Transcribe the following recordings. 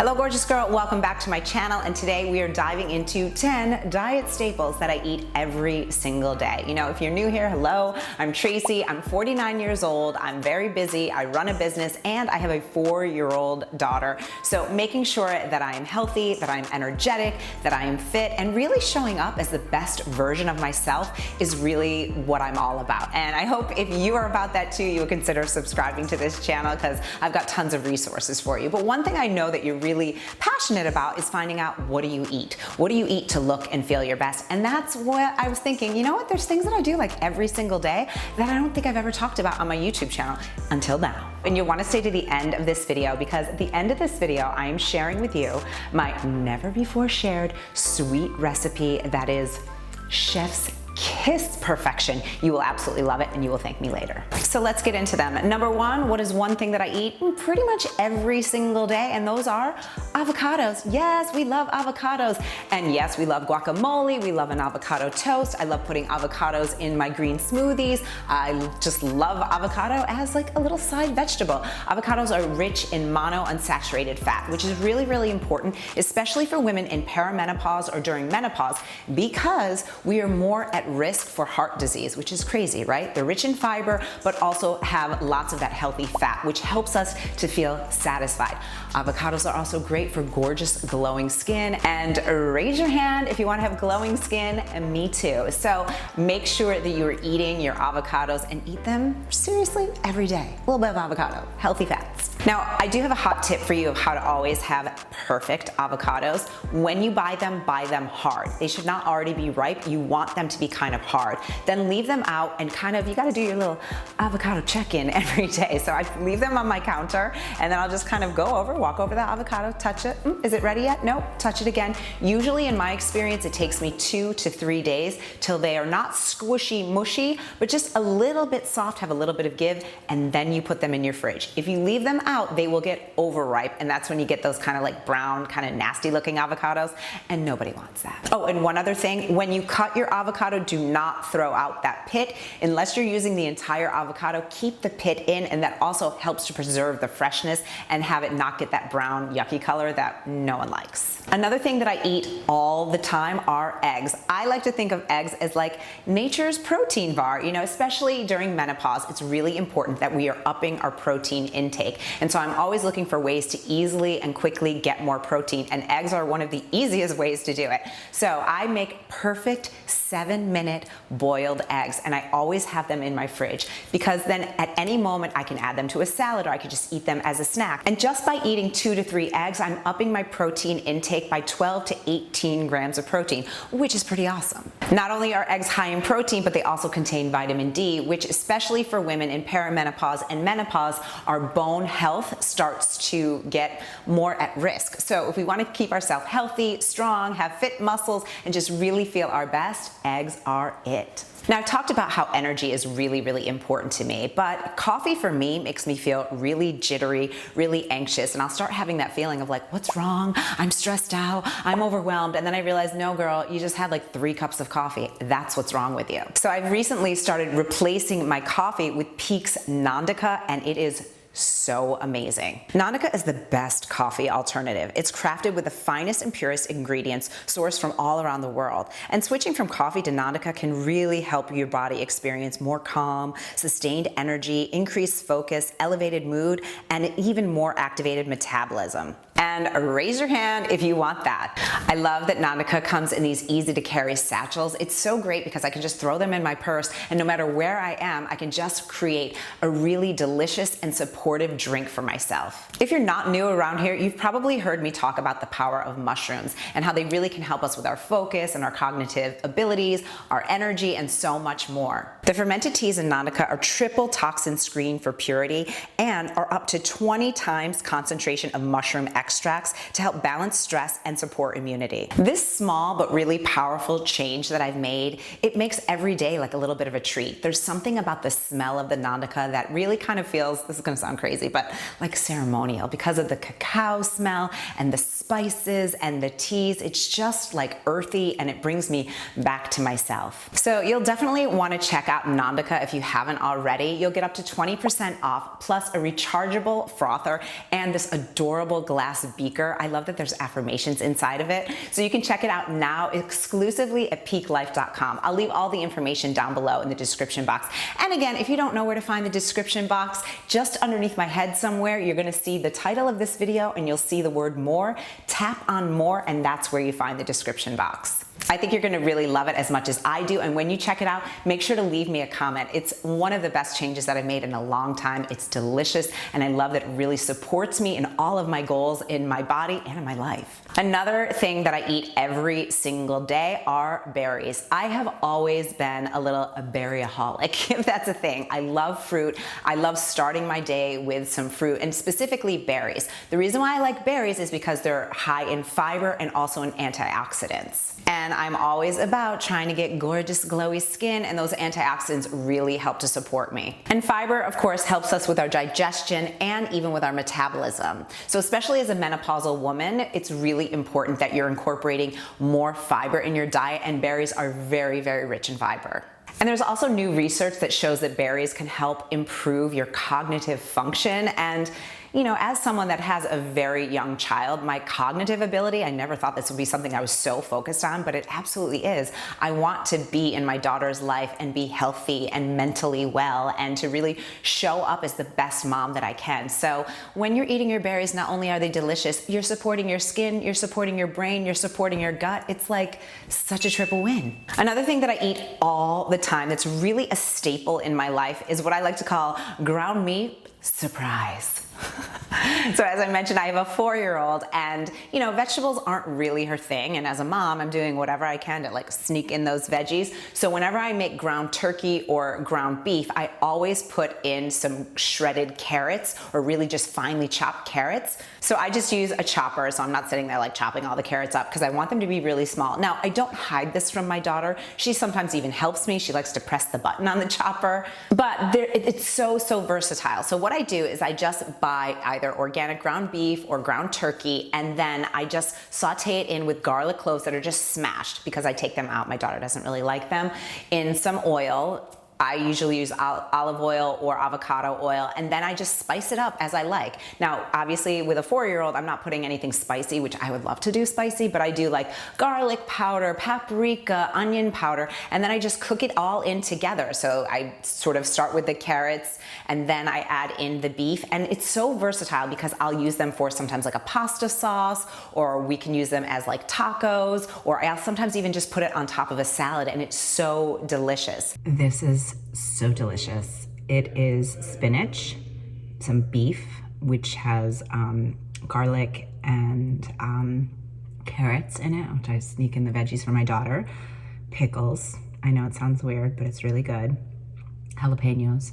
Hello gorgeous girl, welcome back to my channel, and today we are diving into 10 diet staples that I eat every single day. You know, if you're new here, hello, I'm Tracy, I'm 49 years old, I'm very busy, I run a business, and I have a 4-year-old daughter. So making sure that I am healthy, that I'm energetic, that I am fit, and really showing up as the best version of myself is really what I'm all about. And I hope if you are about that too, you would consider subscribing to this channel because I've got tons of resources for you. But one thing I know that you're really passionate about is finding out, what do you eat? What do you eat to look and feel your best? And that's what I was thinking, you know what, there's things that I do like every single day that I don't think I've ever talked about on my YouTube channel until now. And you'll want to stay to the end of this video because at the end of this video, I am sharing with you my never before shared sweet recipe that is chef's kiss perfection. You will absolutely love it and you will thank me later. So let's get into them. Number one, what is one thing that I eat pretty much every single day? And those are avocados. Yes, we love avocados. And yes, we love guacamole. We love an avocado toast. I love putting avocados in my green smoothies. I just love avocado as like a little side vegetable. Avocados are rich in monounsaturated fat, which is really, really important, especially for women in perimenopause or during menopause, because we are more at risk for heart disease, which is crazy, right? They're rich in fiber, but also have lots of that healthy fat, which helps us to feel satisfied. Avocados are also great for gorgeous glowing skin, and raise your hand if you want to have glowing skin, and me too. So make sure that you are eating your avocados and eat them seriously every day. A little bit of avocado, healthy fats. Now, I do have a hot tip for you of how to always have perfect avocados. When you buy them hard. They should not already be ripe. You want them to be kind of hard. Then leave them out and kind of, you gotta do your little avocado check-in every day. So I leave them on my counter and then I'll just kind of go over, walk over the avocado, touch it. Is it ready yet? Nope, touch it again. Usually in my experience, it takes me 2 to 3 days till they are not squishy, mushy, but just a little bit soft, have a little bit of give, and then you put them in your fridge. If you leave them out, they will get overripe, and that's when you get those kind of like brown, kind of nasty looking avocados, and nobody wants that. Oh, and one other thing, when you cut your avocado, do not throw out that pit. Unless you're using the entire avocado, keep the pit in, and that also helps to preserve the freshness and have it not get that brown, yucky color that no one likes. Another thing that I eat all the time are eggs. I like to think of eggs as like nature's protein bar, you know, especially during menopause. It's really important that we are upping our protein intake. And so I'm always looking for ways to easily and quickly get more protein, and eggs are one of the easiest ways to do it. So I make perfect 7-minute boiled eggs, and I always have them in my fridge because then at any moment I can add them to a salad or I could just eat them as a snack. And just by eating 2 to 3 eggs, I'm upping my protein intake by 12 to 18 grams of protein, which is pretty awesome. Not only are eggs high in protein, but they also contain vitamin D, which especially for women in perimenopause and menopause, our bone health starts to get more at risk. So if we want to keep ourselves healthy, strong, have fit muscles, and just really feel our best, eggs are it. Now, I've talked about how energy is really, really important to me, but coffee for me makes me feel really jittery, really anxious, and I'll start having that feeling of like, what's wrong? I'm stressed out, I'm overwhelmed, and then I realize, no girl, you just had like 3 cups of coffee. That's what's wrong with you. So I've recently started replacing my coffee with Peak's Nandica, and it is so amazing. Nandica is the best coffee alternative. It's crafted with the finest and purest ingredients sourced from all around the world. And switching from coffee to Nandica can really help your body experience more calm, sustained energy, increased focus, elevated mood, and even more activated metabolism. And raise your hand if you want that. I love that Nandica comes in these easy to carry satchels. It's so great because I can just throw them in my purse, and no matter where I am, I can just create a really delicious and supportive drink for myself. If you're not new around here, you've probably heard me talk about the power of mushrooms and how they really can help us with our focus and our cognitive abilities, our energy, and so much more. The fermented teas in Nandica are triple toxin screened for purity and are up to 20 times concentration of mushroom extracts to help balance stress and support immunity. This small but really powerful change that I've made, it makes every day like a little bit of a treat. There's something about the smell of the Nandica that really kind of feels, this is gonna sound crazy, but like ceremonial because of the cacao smell and the spices and the teas. It's just like earthy, and it brings me back to myself. So you'll definitely wanna check out Nandica if you haven't already. You'll get up to 20% off plus a rechargeable frother and this adorable glass glass beaker. I love that there's affirmations inside of it. So you can check it out now exclusively at peaklife.com. I'll leave all the information down below in the description box. And again, if you don't know where to find the description box, just underneath my head somewhere, you're gonna see the title of this video and you'll see the word more. Tap on more and that's where you find the description box. I think you're gonna really love it as much as I do, and when you check it out, make sure to leave me a comment. It's one of the best changes that I've made in a long time. It's delicious, and I love that it really supports me in all of my goals in my body and in my life. Another thing that I eat every single day are berries. I have always been a little berryaholic, if that's a thing. I love fruit. I love starting my day with some fruit, and specifically berries. The reason why I like berries is because they're high in fiber and also in antioxidants. And I'm always about trying to get gorgeous, glowy skin, and those antioxidants really help to support me. And fiber, of course, helps us with our digestion and even with our metabolism. So especially as a menopausal woman, it's really important that you're incorporating more fiber in your diet, and berries are very, very rich in fiber. And there's also new research that shows that berries can help improve your cognitive function. And you know, as someone that has a very young child, my cognitive ability, I never thought this would be something I was so focused on, but it absolutely is. I want to be in my daughter's life and be healthy and mentally well and to really show up as the best mom that I can. So when you're eating your berries, not only are they delicious, you're supporting your skin, you're supporting your brain, you're supporting your gut. It's like such a triple win. Another thing that I eat all the time that's really a staple in my life is what I like to call ground meat surprise. So as I mentioned, I have a 4-year-old, and you know, vegetables aren't really her thing, and as a mom, I'm doing whatever I can to like sneak in those veggies. So whenever I make ground turkey or ground beef, I always put in some shredded carrots or really just finely chopped carrots. So I just use a chopper, so I'm not sitting there like chopping all the carrots up because I want them to be really small. Now, I don't hide this from my daughter. She sometimes even helps me. She likes to press the button on the chopper, but it's so versatile. So what I do is I just buy either organic ground beef or ground turkey, and then I just saute it in with garlic cloves that are just smashed because I take them out. My daughter doesn't really like them. In some oil. I usually use olive oil or avocado oil, and then I just spice it up as I like. Now, obviously with a 4-year-old, I'm not putting anything spicy, which I would love to do spicy, but I do like garlic powder, paprika, onion powder, and then I just cook it all in together. So I sort of start with the carrots, and then I add in the beef, and it's so versatile because I'll use them for sometimes like a pasta sauce, or we can use them as like tacos, or I'll sometimes even just put it on top of a salad, and it's so delicious. This is so delicious. It is spinach, some beef, which has garlic and carrots in it, which I sneak in the veggies for my daughter, pickles, I know it sounds weird, but it's really good, jalapenos,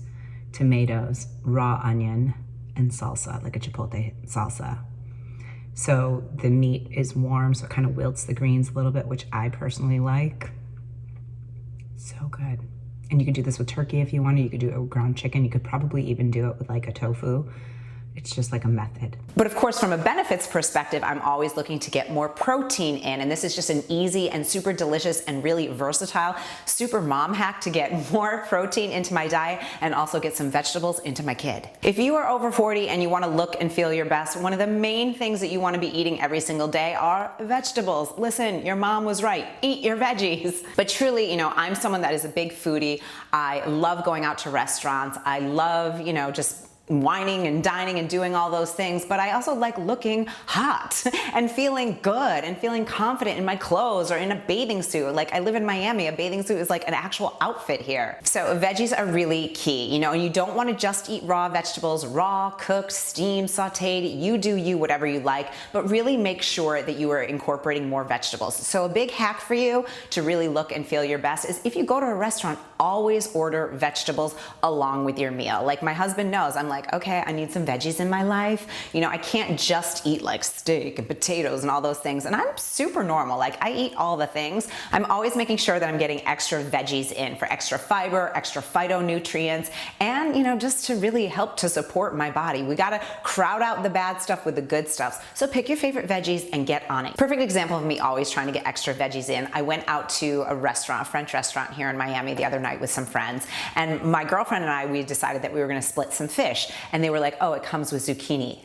tomatoes, raw onion, and salsa, like a chipotle salsa. So the meat is warm, so it kind of wilts the greens a little bit, which I personally like. So good. And you could do this with turkey if you wanted. You could do it with ground chicken. You could probably even do it with like a tofu. It's just like a method. But of course, from a benefits perspective, I'm always looking to get more protein in. And this is just an easy and super delicious and really versatile super mom hack to get more protein into my diet and also get some vegetables into my kid. If you are over 40 and you want to look and feel your best, one of the main things that you want to be eating every single day are vegetables. Listen, your mom was right. Eat your veggies. But truly, you know, I'm someone that is a big foodie. I love going out to restaurants. I love, you know, just whining and dining and doing all those things, but I also like looking hot and feeling good and feeling confident in my clothes or in a bathing suit. Like I live in Miami, a bathing suit is like an actual outfit here. So veggies are really key, you know, and you don't want to just eat raw vegetables, raw, cooked, steamed, sauteed, you do you, whatever you like, but really make sure that you are incorporating more vegetables. So a big hack for you to really look and feel your best is if you go to a restaurant, always order vegetables along with your meal. Like my husband knows, I'm like, okay, I need some veggies in my life. You know, I can't just eat like steak and potatoes and all those things. And I'm super normal. Like I eat all the things. I'm always making sure that I'm getting extra veggies in for extra fiber, extra phytonutrients, and you know, just to really help to support my body. We gotta crowd out the bad stuff with the good stuff. So pick your favorite veggies and get on it. Perfect example of me always trying to get extra veggies in. I went out to a restaurant, a French restaurant here in Miami the other night with some friends, and my girlfriend and I, we decided that we were gonna split some fish, and they were like, oh, it comes with zucchini.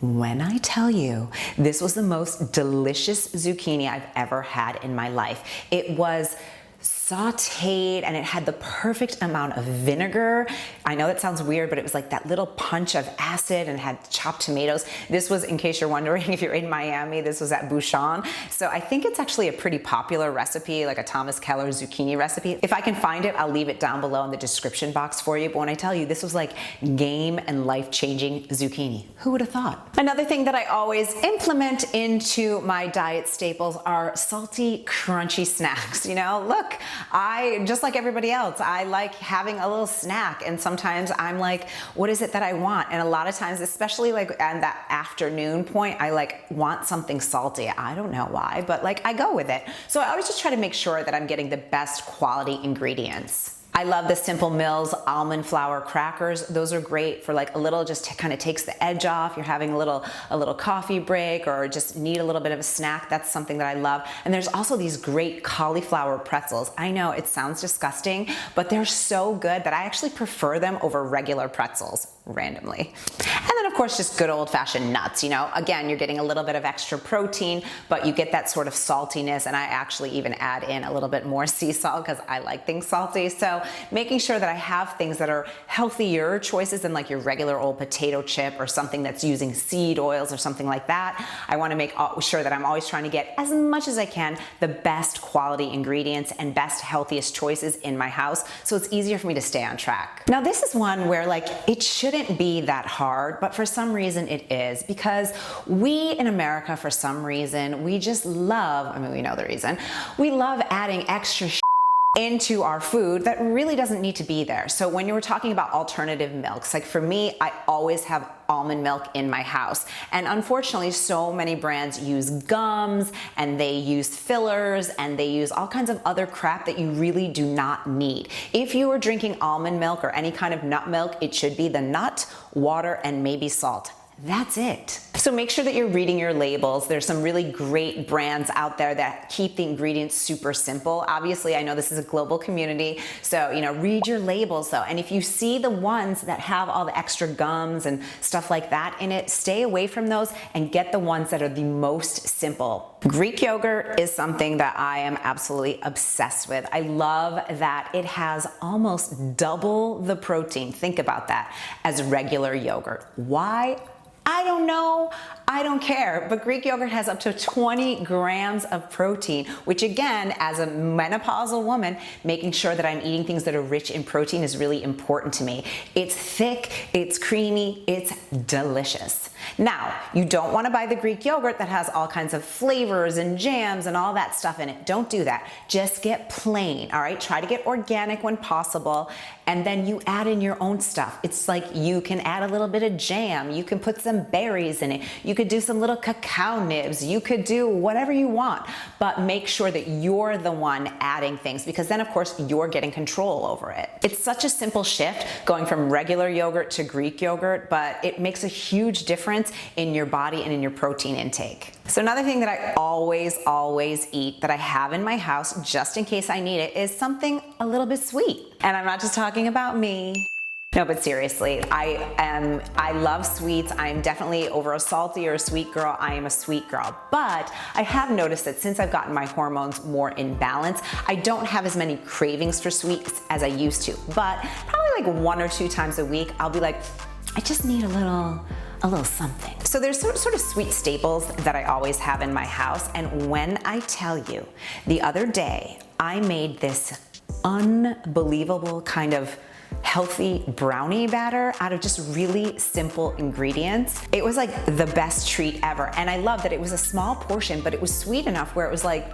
When I tell you, this was the most delicious zucchini I've ever had in my life. It was sauteed and it had the perfect amount of vinegar. I know that sounds weird, but it was like that little punch of acid and had chopped tomatoes. This was, in case you're wondering, if you're in Miami, this was at Bouchon. So I think it's actually a pretty popular recipe, like a Thomas Keller zucchini recipe. If I can find it, I'll leave it down below in the description box for you. But when I tell you, this was like game and life-changing zucchini. Who would have thought? Another thing that I always implement into my diet staples are salty, crunchy snacks. You know, look, I, just like everybody else, I like having a little snack, and sometimes I'm like, what is it that I want? And a lot of times, especially like at that afternoon point, I like want something salty. I don't know why, but like I go with it. So I always just try to make sure that I'm getting the best quality ingredients. I love the Simple Mills almond flour crackers. Those are great for like a little, just kind of takes the edge off. You're having a little coffee break or just need a little bit of a snack. That's something that I love. And there's also these great cauliflower pretzels. I know it sounds disgusting, but they're so good that I actually prefer them over regular pretzels randomly. And then of course, just good old fashioned nuts. You know, again, you're getting a little bit of extra protein, but you get that sort of saltiness. And I actually even add in a little bit more sea salt because I like things salty. So making sure that I have things that are healthier choices than like your regular old potato chip or something that's using seed oils or something like that. I want to make sure that I'm always trying to get as much as I can the best quality ingredients and best healthiest choices in my house, so it's easier for me to stay on track. Now this is one where like it shouldn't be that hard, but for some reason it is, because we in America, for some reason, we just love, I mean, we know the reason, we love adding extra into our food that really doesn't need to be there. So when you were talking about alternative milks, like for me, I always have almond milk in my house. And unfortunately, so many brands use gums and they use fillers and they use all kinds of other crap that you really do not need. If you are drinking almond milk or any kind of nut milk, it should be the nut, water, and maybe salt. That's it. So make sure that you're reading your labels. There's some really great brands out there that keep the ingredients super simple. Obviously, I know this is a global community, so you know, read your labels though. And if you see the ones that have all the extra gums and stuff like that in it, stay away from those and get the ones that are the most simple. Greek yogurt is something that I am absolutely obsessed with. I love that it has almost double the protein, think about that, as regular yogurt. Why? I don't know, I don't care, but Greek yogurt has up to 20 grams of protein, which again, as a menopausal woman, making sure that I'm eating things that are rich in protein is really important to me. It's thick, it's creamy, it's delicious. Now, you don't want to buy the Greek yogurt that has all kinds of flavors and jams and all that stuff in it. Don't do that. Just get plain, all right? Try to get organic when possible, and then you add in your own stuff. It's like you can add a little bit of jam, you can put some berries in it, you could do some little cacao nibs, you could do whatever you want, but make sure that you're the one adding things, because then of course you're getting control over it. It's such a simple shift going from regular yogurt to Greek yogurt, but it makes a huge difference in your body and in your protein intake. So another thing that I always eat that I have in my house just in case I need it is something a little bit sweet. And I'm not just talking about me. No, but seriously, I love sweets. I'm definitely over a salty or a sweet girl. I am a sweet girl. But I have noticed that since I've gotten my hormones more in balance, I don't have as many cravings for sweets as I used to. But probably like 1 or 2 times a week, I'll be like, I just need a little something. So there's sort of sweet staples that I always have in my house. And when I tell you, the other day, I made this unbelievable kind of healthy brownie batter out of just really simple ingredients. It was like the best treat ever. And I love that it was a small portion, but it was sweet enough where it was like,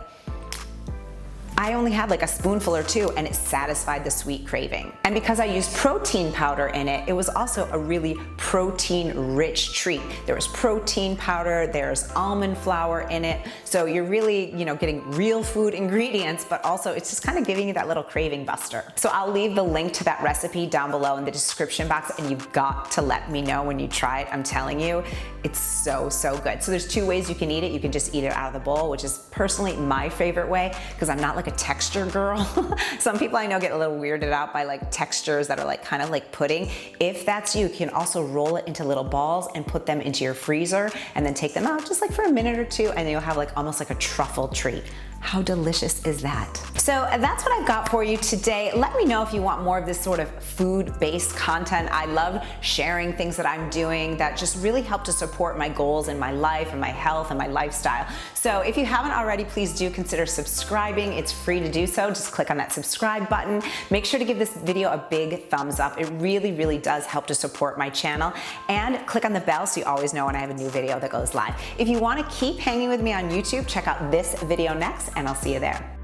I only had like a spoonful or 2 and it satisfied the sweet craving. And because I used protein powder in it, it was also a really protein rich treat. There was protein powder, there's almond flour in it. So you're really, you know, getting real food ingredients, but also it's just kind of giving you that little craving buster. So I'll leave the link to that recipe down below in the description box, and you've got to let me know when you try it. I'm telling you, it's so good. So there's 2 ways you can eat it. You can just eat it out of the bowl, which is personally my favorite way because I'm not like like a texture girl. Some people I know get a little weirded out by like textures that are like kind of like pudding. If that's you, you can also roll it into little balls and put them into your freezer and then take them out just like for a minute or two, and then you'll have like almost like a truffle treat. How delicious is that? So that's what I've got for you today. Let me know if you want more of this sort of food-based content. I love sharing things that I'm doing that just really help to support my goals in my life and my health and my lifestyle. So if you haven't already, please do consider subscribing. It's free to do so. Just click on that subscribe button. Make sure to give this video a big thumbs up. It really, really does help to support my channel. And click on the bell so you always know when I have a new video that goes live. If you want to keep hanging with me on YouTube, check out this video next, and I'll see you there.